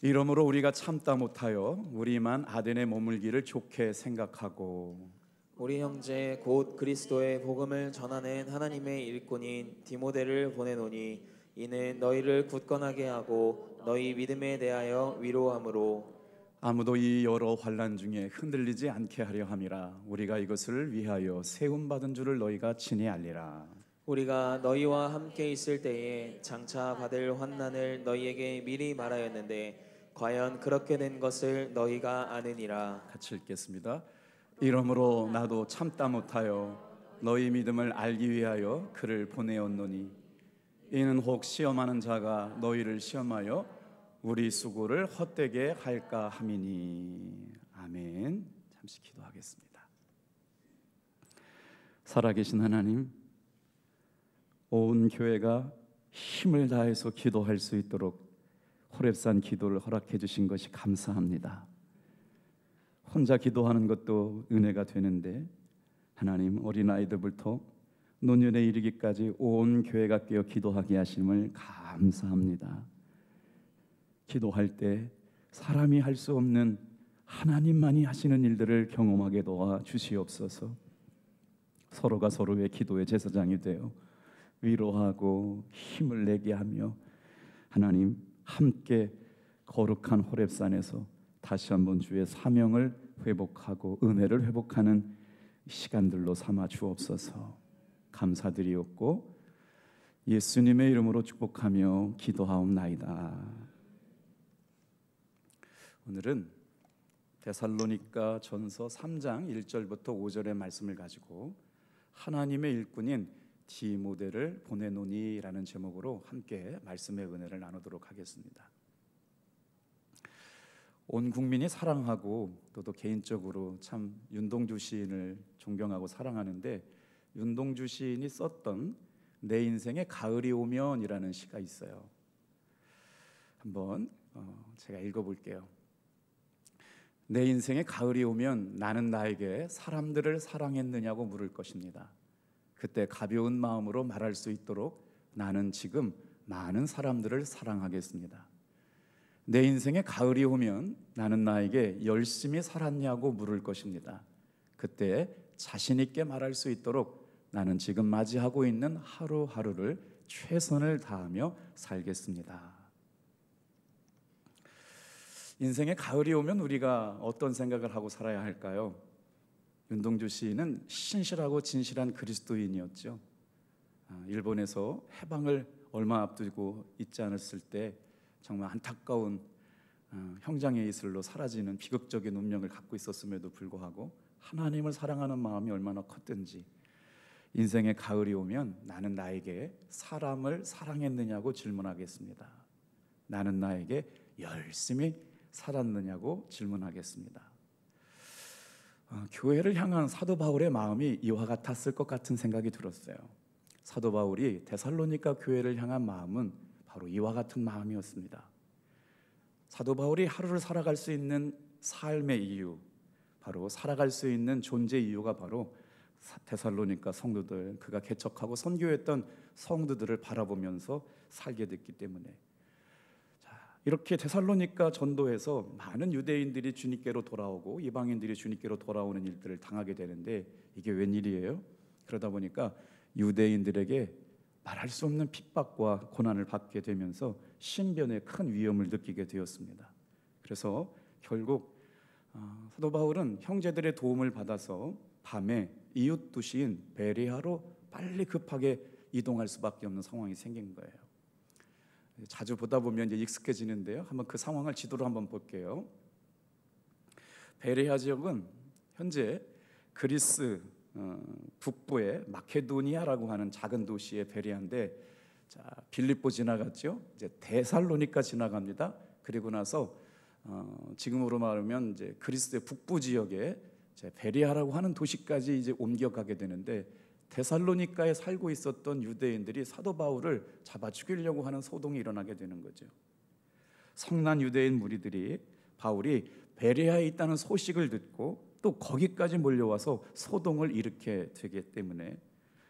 이러므로 우리가 참다 못하여 우리만 아덴에 머물기를 좋게 생각하고 우리 형제 곧 그리스도의 복음을 전하는 하나님의 일꾼인 디모데를 보내노니 이는 너희를 굳건하게 하고 너희 믿음에 대하여 위로함으로 아무도 이 여러 환난 중에 흔들리지 않게 하려 함이라. 우리가 이것을 위하여 세움받은 줄을 너희가 친히 알리라. 우리가 너희와 함께 있을 때에 장차 받을 환난을 너희에게 미리 말하였는데 과연 그렇게 된 것을 너희가 아느니라. 같이 읽겠습니다. 이러므로 나도 참다 못하여 너희 믿음을 알기 위하여 그를 보내었노니 이는 혹 시험하는 자가 너희를 시험하여 우리 수고를 헛되게 할까 함이니. 아멘. 잠시 기도하겠습니다. 살아계신 하나님, 온 교회가 힘을 다해서 기도할 수 있도록 호렙산 기도를 허락해 주신 것이 감사합니다. 혼자 기도하는 것도 은혜가 되는데 하나님, 어린아이들부터 노년에 이르기까지 온 교회가 깨어 기도하게 하심을 감사합니다. 기도할 때 사람이 할 수 없는 하나님만이 하시는 일들을 경험하게 도와 주시옵소서. 서로가 서로의 기도의 제사장이 되어 위로하고 힘을 내게 하며 하나님 함께 거룩한 호렙산에서 다시 한번 주의 사명을 회복하고 은혜를 회복하는 시간들로 삼아 주옵소서. 감사드리옵고 예수님의 이름으로 축복하며 기도하옵나이다. 오늘은 데살로니가 전서 3장 1절부터 5절의 말씀을 가지고 하나님의 일꾼인 디모데를 보내노니 라는 제목으로 함께 말씀의 은혜를 나누도록 하겠습니다. 온 국민이 사랑하고 또 개인적으로 참 윤동주 시인을 존경하고 사랑하는데, 윤동주 시인이 썼던 내 인생에 가을이 오면 이라는 시가 있어요. 한번 제가 읽어볼게요. 내 인생에 가을이 오면 나는 나에게 사람들을 사랑했느냐고 물을 것입니다. 그때 가벼운 마음으로 말할 수 있도록 나는 지금 많은 사람들을 사랑하겠습니다. 내 인생에 가을이 오면 나는 나에게 열심히 살았냐고 물을 것입니다. 그때 자신 있게 말할 수 있도록 나는 지금 맞이하고 있는 하루하루를 최선을 다하며 살겠습니다. 인생에 가을이 오면 우리가 어떤 생각을 하고 살아야 할까요? 윤동주 시인은 신실하고 진실한 그리스도인이었죠. 일본에서 해방을 얼마 앞두고 있지 않았을 때 정말 안타까운 형장의 이슬로 사라지는 비극적인 운명을 갖고 있었음에도 불구하고 하나님을 사랑하는 마음이 얼마나 컸든지 인생의 가을이 오면 나는 나에게 사람을 사랑했느냐고 질문하겠습니다. 나는 나에게 열심히 살았느냐고 질문하겠습니다. 교회를 향한 사도 바울의 마음이 이와 같았을 것 같은 생각이 들었어요. 사도 바울이 데살로니가 교회를 향한 마음은 바로 이와 같은 마음이었습니다. 사도 바울이 하루를 살아갈 수 있는 삶의 이유, 바로 살아갈 수 있는 존재 이유가 바로 데살로니가 성도들, 그가 개척하고 선교했던 성도들을 바라보면서 살게 됐기 때문에, 이렇게 데살로니가 전도에서 많은 유대인들이 주님께로 돌아오고 이방인들이 주님께로 돌아오는 일들을 당하게 되는데 이게 웬일이에요? 그러다 보니까 유대인들에게 말할 수 없는 핍박과 고난을 받게 되면서 신변에 큰 위험을 느끼게 되었습니다. 그래서 결국 사도 바울은 형제들의 도움을 받아서 밤에 이웃 도시인 베레아로 빨리 급하게 이동할 수밖에 없는 상황이 생긴 거예요. 자주 보다 보면 이제 익숙해지는데요. 한번 그 상황을 지도로 한번 볼게요. 베레아 지역은 현재 그리스 북부의 마케도니아라고 하는 작은 도시의 베레아인데, 빌립보 지나갔죠. 이제 데살로니가 지나갑니다. 그리고 나서 지금으로 말하면 이제 그리스의 북부 지역에 베레아라고 하는 도시까지 이제 옮겨가게 되는데, 데살로니가에 살고 있었던 유대인들이 사도 바울을 잡아 죽이려고 하는 소동이 일어나게 되는 거죠. 성난 유대인 무리들이 바울이 베레아에 있다는 소식을 듣고 또 거기까지 몰려와서 소동을 일으키게 되기 때문에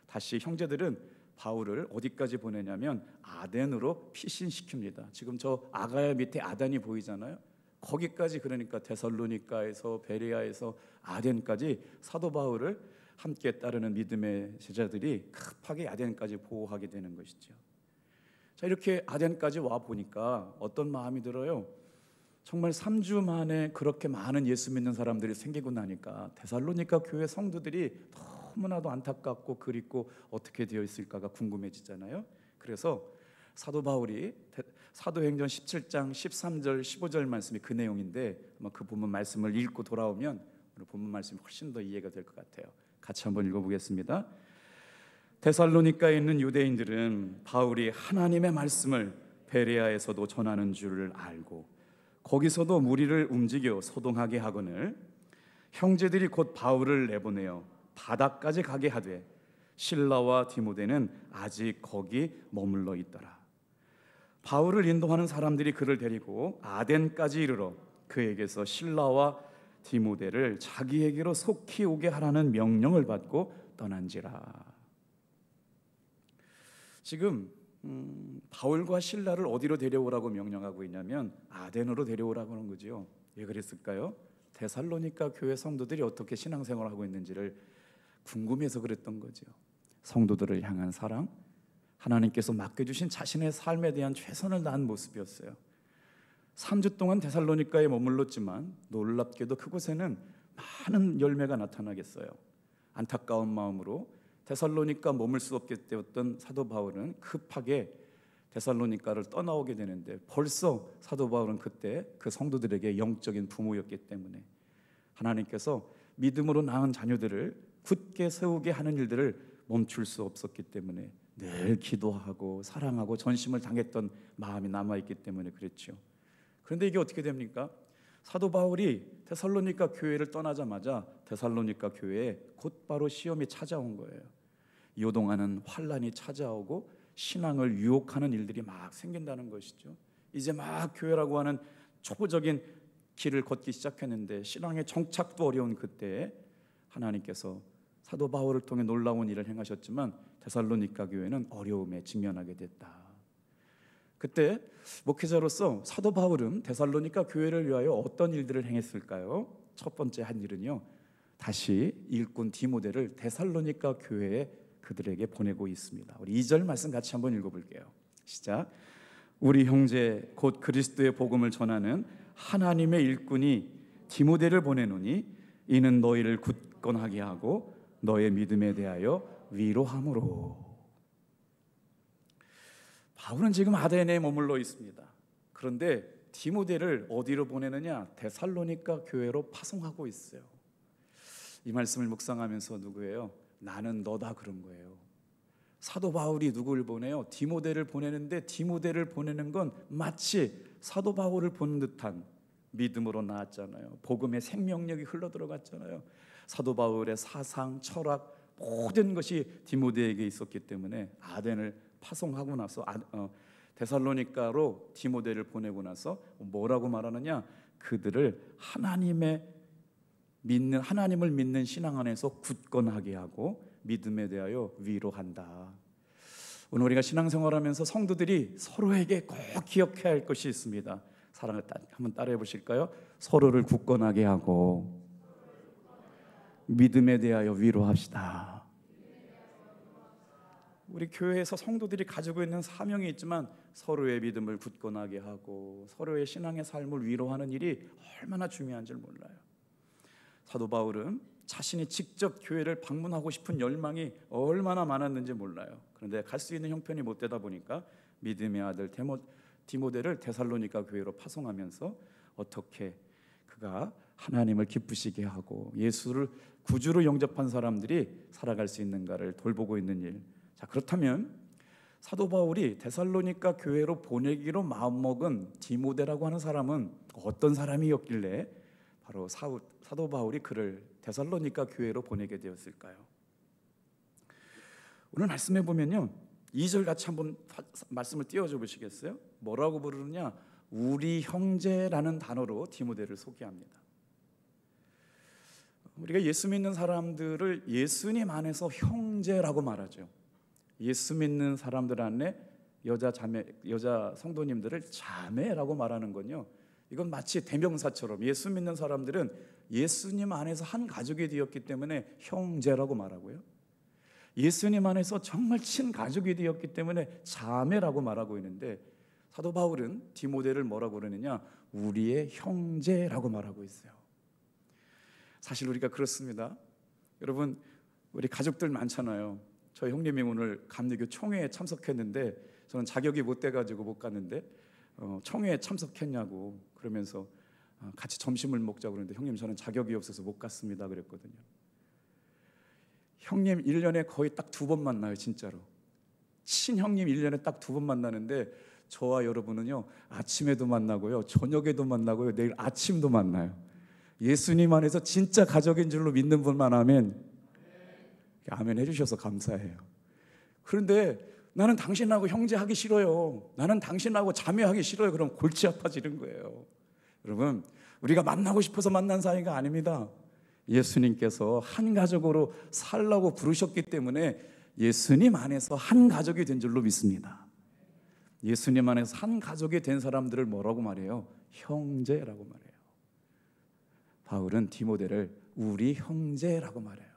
다시 형제들은 바울을 어디까지 보내냐면 아덴으로 피신시킵니다. 지금 저 아가야 밑에 아단이 보이잖아요. 거기까지, 그러니까 데살로니가에서 베레아에서 아덴까지 사도 바울을 함께 따르는 믿음의 제자들이 급하게 아덴까지 보호하게 되는 것이죠. 자, 이렇게 아덴까지 와 보니까 어떤 마음이 들어요? 정말 3주 만에 그렇게 많은 예수 믿는 사람들이 생기고 나니까 데살로니가 교회 성도들이 너무나도 안타깝고 그립고 어떻게 되어 있을까가 궁금해지잖아요. 그래서 사도 바울이 사도행전 17장 13절 15절 말씀이 그 내용인데, 아마 그 본문 말씀을 읽고 돌아오면 오늘 본문 말씀이 훨씬 더 이해가 될 것 같아요. 같이 한번 읽어보겠습니다. 데살로니가에 있는 유대인들은 바울이 하나님의 말씀을 베레아에서도 전하는 줄을 알고 거기서도 무리를 움직여 소동하게 하거늘 형제들이 곧 바울을 내보내어 바다까지 가게 하되 실라와 디모데는 아직 거기 머물러 있더라. 바울을 인도하는 사람들이 그를 데리고 아덴까지 이르러 그에게서 실라와 디모데를 자기에게로 속히 오게 하라는 명령을 받고 떠난지라. 지금 바울과 실라를 어디로 데려오라고 명령하고 있냐면 아덴으로 데려오라고 하는 거죠. 왜 그랬을까요? 데살로니가 교회 성도들이 어떻게 신앙생활을 하고 있는지를 궁금해서 그랬던 거죠. 성도들을 향한 사랑, 하나님께서 맡겨주신 자신의 삶에 대한 최선을 다한 모습이었어요. 3주 동안 데살로니가에 머물렀지만 놀랍게도 그곳에는 많은 열매가 나타나겠어요. 안타까운 마음으로 데살로니가 머물 수 없게 되었던 사도 바울은 급하게 데살로니가를 떠나오게 되는데, 벌써 사도 바울은 그때 그 성도들에게 영적인 부모였기 때문에 하나님께서 믿음으로 낳은 자녀들을 굳게 세우게 하는 일들을 멈출 수 없었기 때문에 늘 기도하고 사랑하고 전심을 당했던 마음이 남아있기 때문에 그랬죠. 그런데 이게 어떻게 됩니까? 사도 바울이 데살로니가 교회를 떠나자마자 데살로니가 교회에 곧바로 시험이 찾아온 거예요. 요동하는 환란이 찾아오고 신앙을 유혹하는 일들이 막 생긴다는 것이죠. 이제 막 교회라고 하는 초보적인 길을 걷기 시작했는데 신앙의 정착도 어려운 그때에 하나님께서 사도 바울을 통해 놀라운 일을 행하셨지만 데살로니가 교회는 어려움에 직면하게 됐다. 그때 목회자로서 사도 바울은 데살로니가 교회를 위하여 어떤 일들을 행했을까요? 첫 번째 한 일은요, 다시 일꾼 디모데를 데살로니가 교회에 그들에게 보내고 있습니다. 우리 2절 말씀 같이 한번 읽어볼게요. 시작. 우리 형제 곧 그리스도의 복음을 전하는 하나님의 일꾼이 디모데를 보내노니 이는 너희를 굳건하게 하고 너의 믿음에 대하여 위로함으로. 바울은 지금 아덴에 머물러 있습니다. 그런데 디모데를 어디로 보내느냐? 데살로니가 교회로 파송하고 있어요. 이 말씀을 묵상하면서 누구예요? 나는 너다 그런 거예요. 사도 바울이 누구를 보내요? 디모데를 보내는데 디모데를 보내는 건 마치 사도 바울을 보는 듯한 믿음으로 나왔잖아요. 복음의 생명력이 흘러들어갔잖아요. 사도 바울의 사상, 철학 모든 것이 디모데에게 있었기 때문에 아덴을 파송하고 나서 데살로니가로 디모데를 보내고 나서 뭐라고 말하느냐? 그들을 하나님을 믿는 신앙 안에서 굳건하게 하고 믿음에 대하여 위로한다. 오늘 우리가 신앙생활하면서 성도들이 서로에게 꼭 기억해야 할 것이 있습니다. 사랑을 한번 따라해 보실까요? 서로를 굳건하게 하고 믿음에 대하여 위로합시다. 우리 교회에서 성도들이 가지고 있는 사명이 있지만 서로의 믿음을 굳건하게 하고 서로의 신앙의 삶을 위로하는 일이 얼마나 중요한지 몰라요. 사도 바울은 자신이 직접 교회를 방문하고 싶은 열망이 얼마나 많았는지 몰라요. 그런데 갈 수 있는 형편이 못 되다 보니까 믿음의 아들 디모데를 데살로니가 교회로 파송하면서 어떻게 그가 하나님을 기쁘시게 하고 예수를 구주로 영접한 사람들이 살아갈 수 있는가를 돌보고 있는 일. 자, 그렇다면 사도 바울이 데살로니가 교회로 보내기로 마음먹은 디모데라고 하는 사람은 어떤 사람이었길래 바로 사도 바울이 그를 데살로니가 교회로 보내게 되었을까요? 오늘 말씀해 보면요, 2절 같이 한번 말씀을 띄워줘 보시겠어요? 뭐라고 부르느냐? 우리 형제라는 단어로 디모데를 소개합니다. 우리가 예수 믿는 사람들을 예수님 안에서 형제라고 말하죠. 예수 믿는 사람들 안에 여자 성도님들을 자매라고 말하는 건요, 이건 마치 대명사처럼 예수 믿는 사람들은 예수님 안에서 한 가족이 되었기 때문에 형제라고 말하고요, 예수님 안에서 정말 친가족이 되었기 때문에 자매라고 말하고 있는데, 사도 바울은 디모데를 뭐라고 그러느냐, 우리의 형제라고 말하고 있어요. 사실 우리가 그렇습니다. 여러분, 우리 가족들 많잖아요. 저희 형님이 오늘 감리교 총회에 참석했는데 저는 자격이 못 돼가지고 못 갔는데, 총회에 참석했냐고 그러면서 같이 점심을 먹자고 그러는데, 형님 저는 자격이 없어서 못 갔습니다 그랬거든요. 형님 1년에 거의 딱 2번 만나요. 진짜로 친형님 1년에 딱 2번 만나는데, 저와 여러분은요, 아침에도 만나고요, 저녁에도 만나고요, 내일 아침도 만나요. 예수님 안에서 진짜 가족인 줄로 믿는 분만 아멘 해주셔서 감사해요. 그런데 나는 당신하고 형제하기 싫어요, 나는 당신하고 자매하기 싫어요, 그럼 골치 아파지는 거예요. 여러분, 우리가 만나고 싶어서 만난 사이가 아닙니다. 예수님께서 한 가족으로 살라고 부르셨기 때문에 예수님 안에서 한 가족이 된 줄로 믿습니다. 예수님 안에서 한 가족이 된 사람들을 뭐라고 말해요? 형제라고 말해요. 바울은 디모데를 우리 형제라고 말해요.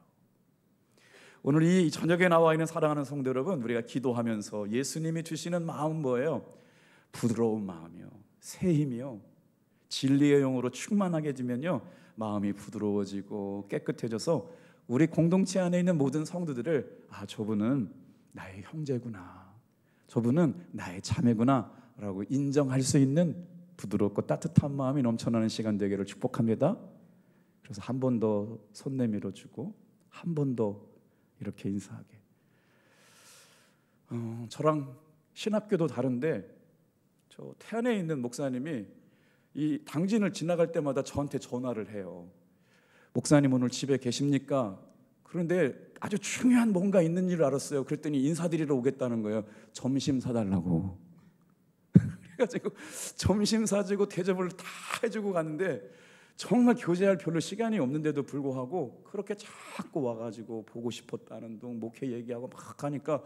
오늘 이 저녁에 나와 있는 사랑하는 성도 여러분, 우리가 기도하면서 예수님이 주시는 마음 뭐예요? 부드러운 마음이요, 새 힘이요, 진리의 영으로 충만하게 되면요, 마음이 부드러워지고 깨끗해져서 우리 공동체 안에 있는 모든 성도들을, 저분은 나의 형제구나, 저분은 나의 자매구나 라고 인정할 수 있는 부드럽고 따뜻한 마음이 넘쳐나는 시간 되기를 축복합니다. 그래서 한 번 더 손 내밀어 주고 한 번 더 이렇게 인사하게. 저랑 신학교도 다른데, 저 태안에 있는 목사님이 이 당진을 지나갈 때마다 저한테 전화를 해요. 목사님 오늘 집에 계십니까? 그런데 아주 중요한 뭔가 있는 줄 알았어요. 그랬더니 인사드리러 오겠다는 거예요. 점심 사달라고. 그래가지고 점심 사주고 대접을 다 해주고 가는데, 정말 교제할 별로 시간이 없는데도 불구하고 그렇게 자꾸 와가지고 보고 싶었다는 둥 목회 얘기하고 막 하니까,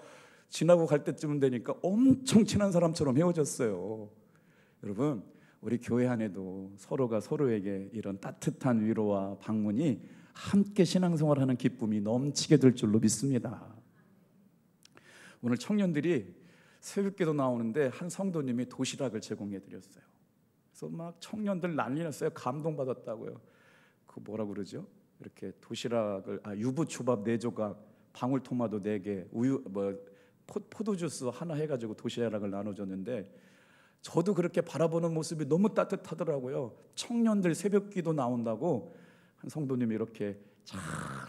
지나고 갈 때쯤 되니까 엄청 친한 사람처럼 헤어졌어요. 여러분, 우리 교회 안에도 서로가 서로에게 이런 따뜻한 위로와 방문이 함께 신앙생활하는 기쁨이 넘치게 될 줄로 믿습니다. 오늘 청년들이 새벽기도 나오는데 한 성도님이 도시락을 제공해 드렸어요. 그래서 막 청년들 난리 났어요. 감동받았다고요. 그 뭐라 그러죠? 이렇게 도시락을 유부초밥 4조각, 방울토마토 4개, 우유 포도주스 하나 해가지고 도시락을 나눠줬는데, 저도 그렇게 바라보는 모습이 너무 따뜻하더라고요. 청년들 새벽기도 나온다고 한 성도님이 이렇게 잘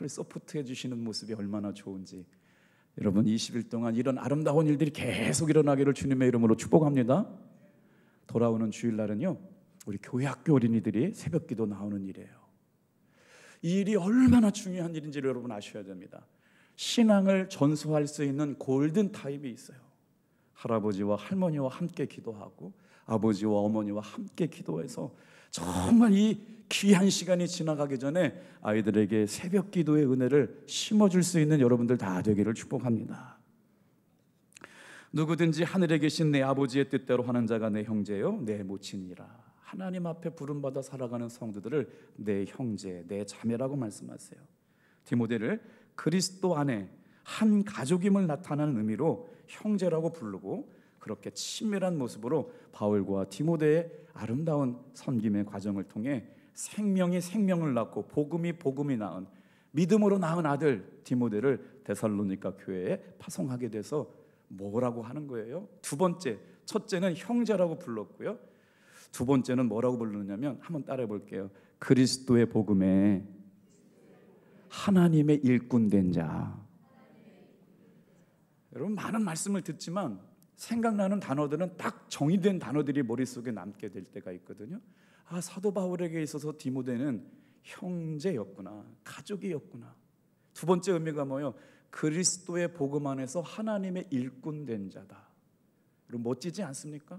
서포트해 주시는 모습이 얼마나 좋은지. 여러분, 20일 동안 이런 아름다운 일들이 계속 일어나기를 주님의 이름으로 축복합니다. 돌아오는 주일날은요, 우리 교회 학교 어린이들이 새벽기도 나오는 일이에요. 이 일이 얼마나 중요한 일인지를 여러분 아셔야 됩니다. 신앙을 전수할 수 있는 골든 타임이 있어요. 할아버지와 할머니와 함께 기도하고 아버지와 어머니와 함께 기도해서 정말 이 귀한 시간이 지나가기 전에 아이들에게 새벽 기도의 은혜를 심어줄 수 있는 여러분들 다 되기를 축복합니다. 누구든지 하늘에 계신 내 아버지의 뜻대로 하는 자가 내 형제요 내 모친이라. 하나님 앞에 부름받아 살아가는 성도들을 내 형제, 내 자매라고 말씀하세요. 디모데를 그리스도 안에 한 가족임을 나타내는 의미로 형제라고 부르고, 그렇게 친밀한 모습으로 바울과 디모데의 아름다운 섬김의 과정을 통해 생명이 생명을 낳고 복음이 복음이 낳은, 믿음으로 낳은 아들 디모데를 데살로니가 교회에 파송하게 돼서 뭐라고 하는 거예요? 두 번째, 첫째는 형제라고 불렀고요, 두 번째는 뭐라고 부르느냐면, 한번 따라해 볼게요. 그리스도의 복음에 하나님의 일꾼 된 자. 여러분, 많은 말씀을 듣지만 생각나는 단어들은 딱 정의된 단어들이 머릿속에 남게 될 때가 있거든요. 사도 바울에게 있어서 디모데는 형제였구나, 가족이었구나. 두 번째 의미가 뭐예요? 그리스도의 복음 안에서 하나님의 일꾼 된 자다. 여러분, 멋지지 않습니까?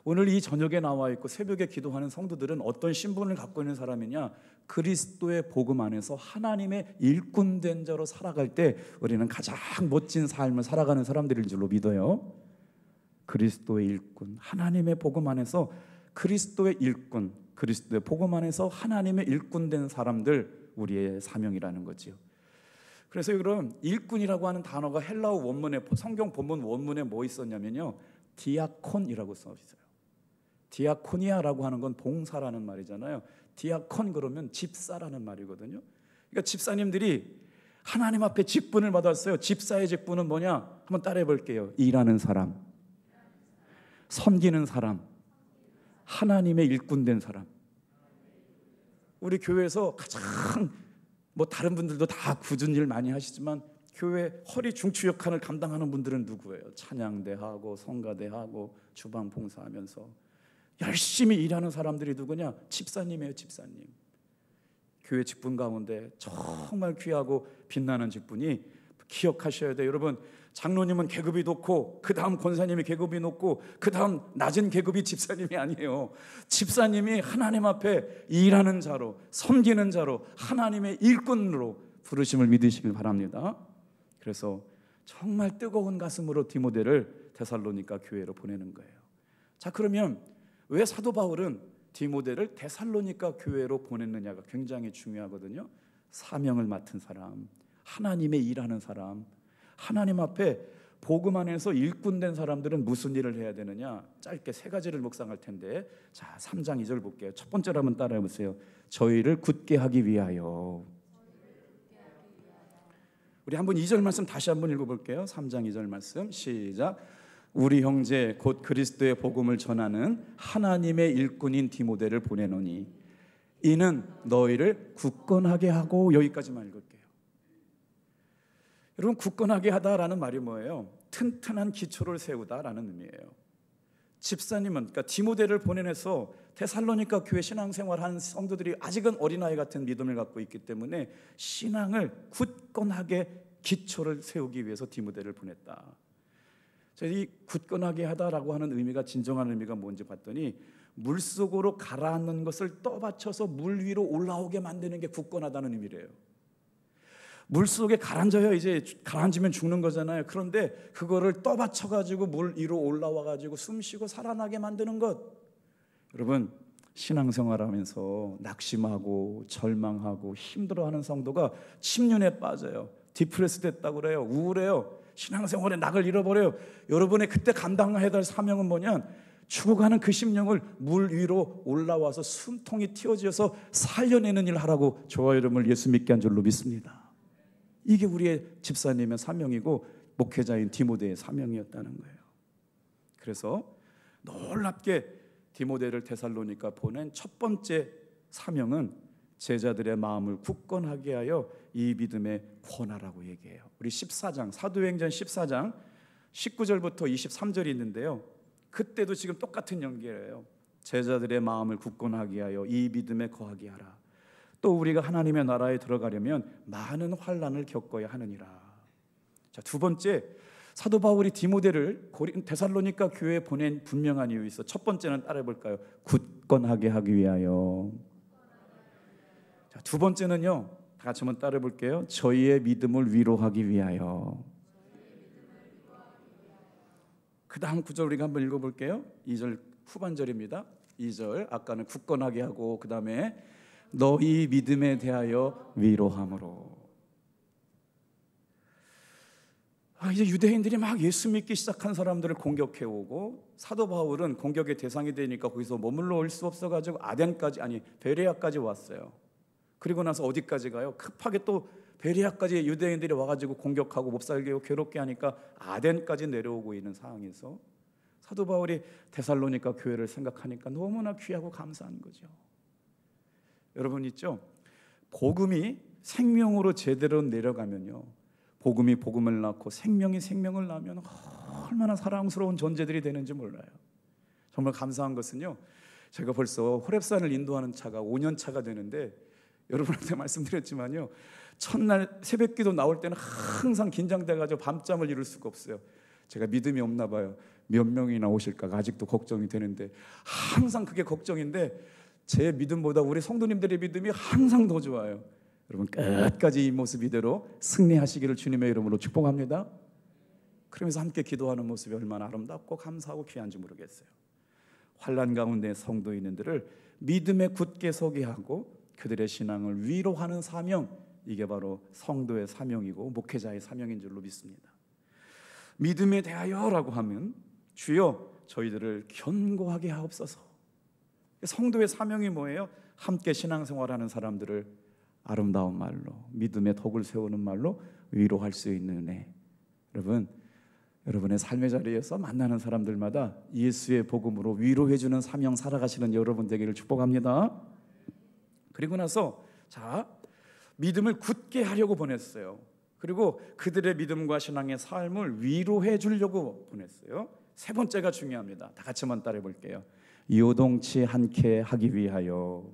오늘 이 저녁에 나와 있고 새벽에 기도하는 성도들은 어떤 신분을 갖고 있는 사람이냐? 그리스도의 복음 안에서 하나님의 일꾼된 자로 살아갈 때 우리는 가장 멋진 삶을 살아가는 사람들인 줄로 믿어요. 그리스도의 일꾼, 하나님의 복음 안에서 그리스도의 일꾼, 그리스도의 복음 안에서 하나님의 일꾼된 사람들, 우리의 사명이라는 거지요. 그래서 그럼 일꾼이라고 하는 단어가 헬라어 원문에, 성경 본문 원문에 뭐 있었냐면요, 디아콘이라고 써 있어요. 디아코니아라고 하는 건 봉사라는 말이잖아요. 디아콘 그러면 집사라는 말이거든요. 그러니까 집사님들이 하나님 앞에 직분을 받았어요. 집사의 직분은 뭐냐? 한번 따라해 볼게요. 일하는 사람, 섬기는 사람, 하나님의 일꾼된 사람. 우리 교회에서 가장 다른 분들도 다 굳은 일 많이 하시지만 교회 허리 중추 역할을 감당하는 분들은 누구예요? 찬양대하고 성가대하고 주방 봉사하면서 열심히 일하는 사람들이 누구냐? 집사님이에요. 집사님. 교회 직분 가운데 정말 귀하고 빛나는 직분이, 기억하셔야 돼요. 여러분, 장로님은 계급이 높고 그 다음 권사님이 계급이 높고 그 다음 낮은 계급이 집사님이 아니에요. 집사님이 하나님 앞에 일하는 자로, 섬기는 자로, 하나님의 일꾼으로 부르심을 믿으시길 바랍니다. 그래서 정말 뜨거운 가슴으로 디모데를 데살로니가 교회로 보내는 거예요. 자, 그러면 왜 사도 바울은 디모데를 데살로니가 교회로 보냈느냐가 굉장히 중요하거든요. 사명을 맡은 사람, 하나님의 일하는 사람, 하나님 앞에 복음 안에서 일꾼된 사람들은 무슨 일을 해야 되느냐? 짧게 세 가지를 묵상할 텐데, 자, 3장 2절 볼게요. 첫 번째로 한번 따라해 보세요. 저희를 굳게 하기 위하여. 우리 한번 2절 말씀 다시 한번 읽어볼게요. 3장 2절 말씀 시작. 우리 형제 곧 그리스도의 복음을 전하는 하나님의 일꾼인 디모데를 보내노니 이는 너희를 굳건하게 하고. 여기까지만 읽을게요. 여러분, 굳건하게 하다라는 말이 뭐예요? 튼튼한 기초를 세우다라는 의미예요. 집사님은, 그러니까 디모데를 보내내서 데살로니가 교회 신앙생활하는 성도들이 아직은 어린아이 같은 믿음을 갖고 있기 때문에 신앙을 굳건하게 기초를 세우기 위해서 디모데를 보냈다. 이 굳건하게 하다라고 하는 의미가 진정한 의미가 뭔지 봤더니 물속으로 가라앉는 것을 떠받쳐서 물 위로 올라오게 만드는 게 굳건하다는 의미래요. 물속에 가라앉아요. 이제 가라앉으면 죽는 거잖아요. 그런데 그거를 떠받쳐가지고 물 위로 올라와가지고 숨쉬고 살아나게 만드는 것. 여러분, 신앙생활하면서 낙심하고 절망하고 힘들어하는 성도가 침륜에 빠져요. 디프레스 됐다고 그래요. 우울해요. 신앙생활에 낙을 잃어버려요. 여러분의 그때 감당해야 될 사명은 뭐냐? 죽어가는 그 심령을 물 위로 올라와서 숨통이 틔어져서 살려내는 일을 하라고 저와 여러분을 예수 믿게 한 줄로 믿습니다. 이게 우리의 집사님의 사명이고 목회자인 디모데의 사명이었다는 거예요. 그래서 놀랍게 디모데를 데살로니가 보낸 첫 번째 사명은 제자들의 마음을 굳건하게 하여 이 믿음에 권하라고 얘기해요. 우리 14장, 사도행전 14장 19절부터 23절이 있는데요, 그때도 지금 똑같은 연결이에요. 제자들의 마음을 굳건하게 하여 이 믿음에 거하게 하라. 또 우리가 하나님의 나라에 들어가려면 많은 환난을 겪어야 하느니라. 자, 두 번째, 사도 바울이 디모데를 데살로니가 교회에 보낸 분명한 이유 있어. 첫 번째는 따라해 볼까요? 굳건하게 하기 위하여. 자, 두 번째는요, 다 같이 한번 따라해 볼게요. 저희의 믿음을 위로하기 위하여. 그 다음 구절 우리가 한번 읽어볼게요. 2절 후반절입니다. 2절, 아까는 굳건하게 하고 그 다음에 너희 믿음에 대하여 위로함으로. 이제 유대인들이 막 예수 믿기 시작한 사람들을 공격해오고, 사도 바울은 공격의 대상이 되니까 거기서 머물러 올 수 없어가지고 아덴까지, 아니 베레아까지 왔어요. 그리고 나서 어디까지 가요? 급하게 또 베레아까지 유대인들이 와가지고 공격하고 몹살게 하고 괴롭게 하니까 아덴까지 내려오고 있는 상황에서 사도 바울이 데살로니가 교회를 생각하니까 너무나 귀하고 감사한 거죠. 여러분 있죠? 복음이 생명으로 제대로 내려가면요, 복음이 복음을 낳고 생명이 생명을 낳으면 얼마나 사랑스러운 존재들이 되는지 몰라요. 정말 감사한 것은요, 제가 벌써 호렙산을 인도하는 차가 5년 차가 되는데, 여러분한테 말씀드렸지만요, 첫날 새벽기도 나올 때는 항상 긴장돼가지고 밤잠을 이룰 수가 없어요. 제가 믿음이 없나 봐요. 몇 명이나 오실까가 아직도 걱정이 되는데, 항상 그게 걱정인데 제 믿음보다 우리 성도님들의 믿음이 항상 더 좋아요. 여러분 끝까지 이 모습 이대로 승리하시기를 주님의 이름으로 축복합니다. 그러면서 함께 기도하는 모습이 얼마나 아름답고 감사하고 귀한지 모르겠어요. 환난 가운데 성도인들을 믿음에 굳게 서게 하고 그들의 신앙을 위로하는 사명, 이게 바로 성도의 사명이고 목회자의 사명인 줄로 믿습니다. 믿음에 대하여라고 하면 주여 저희들을 견고하게 하옵소서. 성도의 사명이 뭐예요? 함께 신앙생활하는 사람들을 아름다운 말로, 믿음의 덕을 세우는 말로 위로할 수 있는 은혜. 여러분의 삶의 자리에서 만나는 사람들마다 예수의 복음으로 위로해주는 사명 살아가시는 여러분 되기를 축복합니다. 그리고 나서 믿음을 굳게 하려고 보냈어요. 그리고 그들의 믿음과 신앙의 삶을 위로해 주려고 보냈어요. 세 번째가 중요합니다. 다 같이 한번 따라해 볼게요. 요동치 않게 하기 위하여.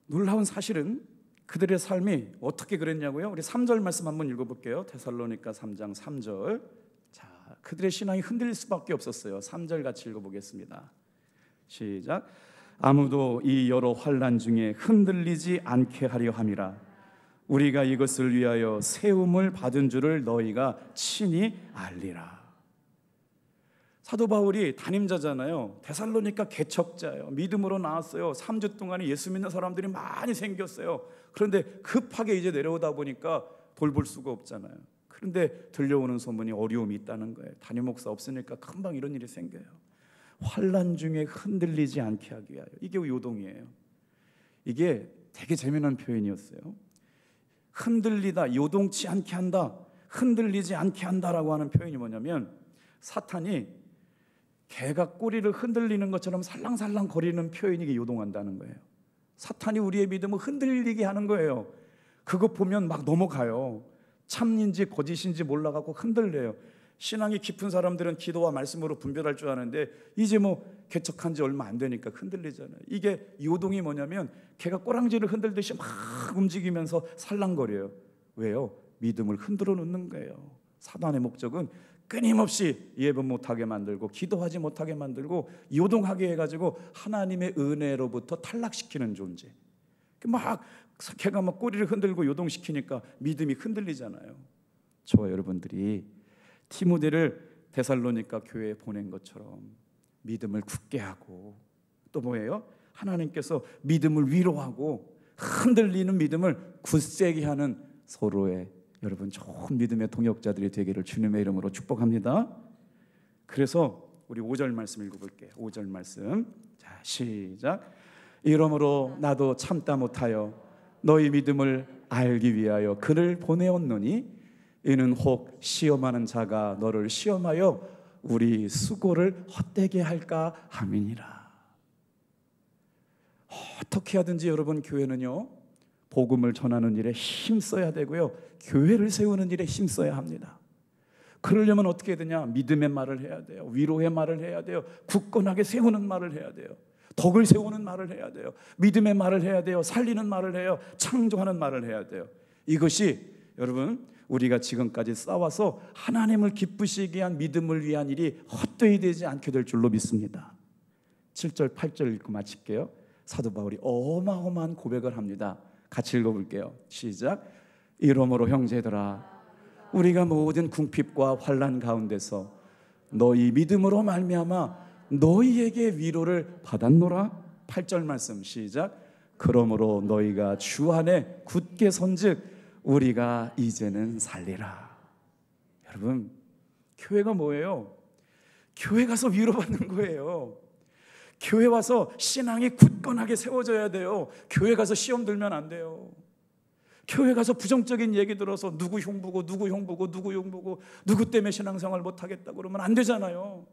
놀라운 사실은 그들의 삶이 어떻게 그랬냐고요? 우리 3절 말씀 한번 읽어볼게요. 데살로니가 3장 3절. 그들의 신앙이 흔들릴 수밖에 없었어요. 3절 같이 읽어보겠습니다. 시작. 아무도 이 여러 환난 중에 흔들리지 않게 하려 함이라. 우리가 이것을 위하여 세움을 받은 줄을 너희가 친히 알리라. 사도 바울이 담임자잖아요. 데살로니가 개척자예요. 믿음으로 나왔어요. 3주 동안에 예수 믿는 사람들이 많이 생겼어요. 그런데 급하게 이제 내려오다 보니까 돌볼 수가 없잖아요. 그런데 들려오는 소문이 어려움이 있다는 거예요. 담임 목사 없으니까 금방 이런 일이 생겨요. 환난 중에 흔들리지 않게 하기 위하여. 이게 요동이에요. 이게 되게 재미난 표현이었어요. 흔들리다, 요동치 않게 한다, 흔들리지 않게 한다라고 하는 표현이 뭐냐면, 사탄이 개가 꼬리를 흔들리는 것처럼 살랑살랑 거리는 표현이 이게 요동한다는 거예요. 사탄이 우리의 믿음을 흔들리게 하는 거예요. 그거 보면 막 넘어가요. 참인지 거짓인지 몰라갖고 흔들려요. 신앙이 깊은 사람들은 기도와 말씀으로 분별할 줄 아는데 이제 개척한 지 얼마 안 되니까 흔들리잖아요. 이게 요동이 뭐냐면 개가 꼬랑지를 흔들듯이 막 움직이면서 살랑거려요. 왜요? 믿음을 흔들어 놓는 거예요. 사단의 목적은 끊임없이 예배 못하게 만들고 기도하지 못하게 만들고 요동하게 해가지고 하나님의 은혜로부터 탈락시키는 존재. 개가 막 꼬리를 흔들고 요동시키니까 믿음이 흔들리잖아요. 저와 여러분들이 디모데를 데살로니가 교회에 보낸 것처럼 믿음을 굳게 하고, 또 뭐예요? 하나님께서 믿음을 위로하고 흔들리는 믿음을 굳세게 하는 서로의 여러분 좋은 믿음의 동역자들이 되기를 주님의 이름으로 축복합니다. 그래서 우리 5절 말씀 읽어볼게요. 5절 말씀. 시작. 이러므로 나도 참다 못하여 너희 믿음을 알기 위하여 그를 보내었노니 이는 혹 시험하는 자가 너를 시험하여 우리 수고를 헛되게 할까 함이니라. 어떻게 하든지 여러분 교회는요, 복음을 전하는 일에 힘써야 되고요, 교회를 세우는 일에 힘써야 합니다. 그러려면 어떻게 해야 되냐? 믿음의 말을 해야 돼요. 위로의 말을 해야 돼요. 굳건하게 세우는 말을 해야 돼요. 덕을 세우는 말을 해야 돼요. 믿음의 말을 해야 돼요. 살리는 말을 해요. 창조하는 말을 해야 돼요. 이것이 여러분 우리가 지금까지 싸워서 하나님을 기쁘시게 한 믿음을 위한 일이 헛되이 되지 않게 될 줄로 믿습니다. 7절 8절 읽고 마칠게요. 사도 바울이 어마어마한 고백을 합니다. 같이 읽어볼게요. 시작. 이러므로 형제들아, 우리가 모든 궁핍과 환난 가운데서 너희 믿음으로 말미암아 너희에게 위로를 받았노라. 8절 말씀 시작. 그러므로 너희가 주 안에 굳게 선즉 우리가 이제는 살리라. 여러분 교회가 뭐예요? 교회 가서 위로받는 거예요. 교회 와서 신앙이 굳건하게 세워져야 돼요. 교회 가서 시험 들면 안 돼요. 교회 가서 부정적인 얘기 들어서 누구 흉보고 누구 때문에 신앙생활 못하겠다고 그러면 안 되잖아요.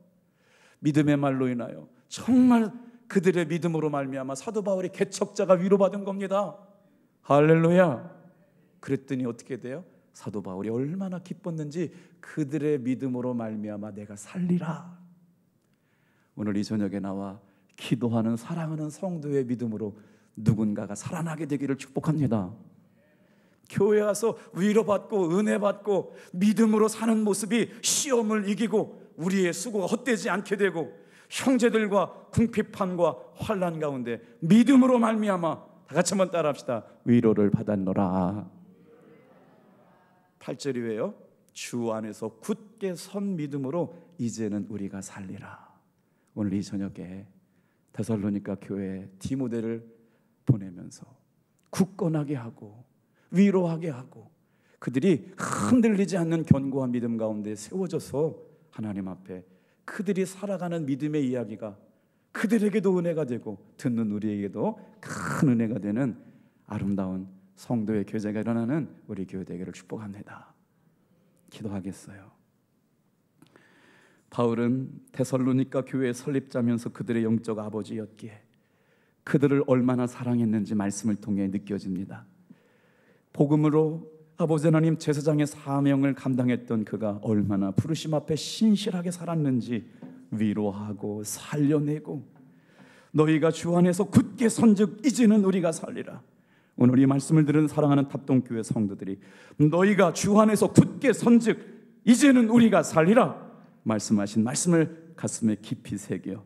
믿음의 말로 인하여 정말 그들의 믿음으로 말미암아 사도 바울이 개척자가 위로받은 겁니다. 할렐루야. 그랬더니 어떻게 돼요? 사도 바울이 얼마나 기뻤는지 그들의 믿음으로 말미암아 내가 살리라. 오늘 이 저녁에 나와 기도하는 사랑하는 성도의 믿음으로 누군가가 살아나게 되기를 축복합니다. 교회 와서 위로받고 은혜받고 믿음으로 사는 모습이 시험을 이기고 우리의 수고가 헛되지 않게 되고 형제들과 궁핍함과 환난 가운데 믿음으로 말미암아 다 같이 한번 따라합시다. 위로를 받았노라. 8절이에요. 주 안에서 굳게 선 믿음으로 이제는 우리가 살리라. 오늘 이 저녁에 데살로니가 교회에 디모데를 보내면서 굳건하게 하고 위로하게 하고 그들이 흔들리지 않는 견고한 믿음 가운데 세워져서 하나님 앞에 그들이 살아가는 믿음의 이야기가 그들에게도 은혜가 되고 듣는 우리에게도 큰 은혜가 되는 아름다운 성도의 교제가 일어나는 우리 교회 되기를 축복합니다. 기도하겠어요. 바울은 데살로니가 교회의 설립자면서 그들의 영적 아버지였기에 그들을 얼마나 사랑했는지 말씀을 통해 느껴집니다. 복음으로 아버지 하나님 제사장의 사명을 감당했던 그가 얼마나 부르심 앞에 신실하게 살았는지 위로하고 살려내고 너희가 주 안에서 굳게 선즉 이제는 우리가 살리라. 오늘 이 말씀을 들은 사랑하는 탑동교회 성도들이 너희가 주 안에서 굳게 선즉 이제는 우리가 살리라 말씀하신 말씀을 가슴에 깊이 새겨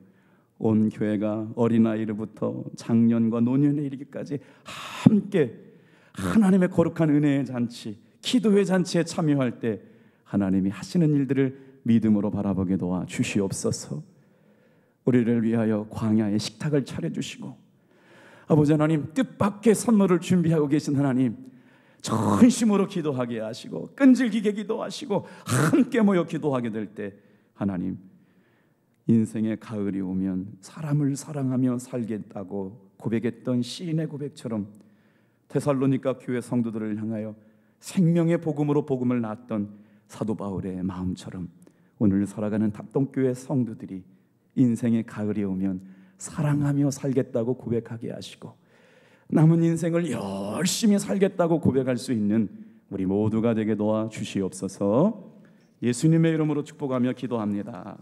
온 교회가 어린아이로부터 장년과 노년에 이르기까지 함께 하나님의 거룩한 은혜의 잔치, 기도의 잔치에 참여할 때 하나님이 하시는 일들을 믿음으로 바라보게 도와 주시옵소서. 우리를 위하여 광야의 식탁을 차려주시고 아버지 하나님 뜻밖의 선물을 준비하고 계신 하나님 전심으로 기도하게 하시고 끈질기게 기도하시고 함께 모여 기도하게 될 때 하나님 인생의 가을이 오면 사람을 사랑하며 살겠다고 고백했던 시인의 고백처럼 데살로니가 교회 성도들을 향하여 생명의 복음으로 복음을 낳았던 사도 바울의 마음처럼 오늘 살아가는 탑동교회 성도들이 인생의 가을이 오면 사랑하며 살겠다고 고백하게 하시고 남은 인생을 열심히 살겠다고 고백할 수 있는 우리 모두가 되게 도와 주시옵소서. 예수님의 이름으로 축복하며 기도합니다.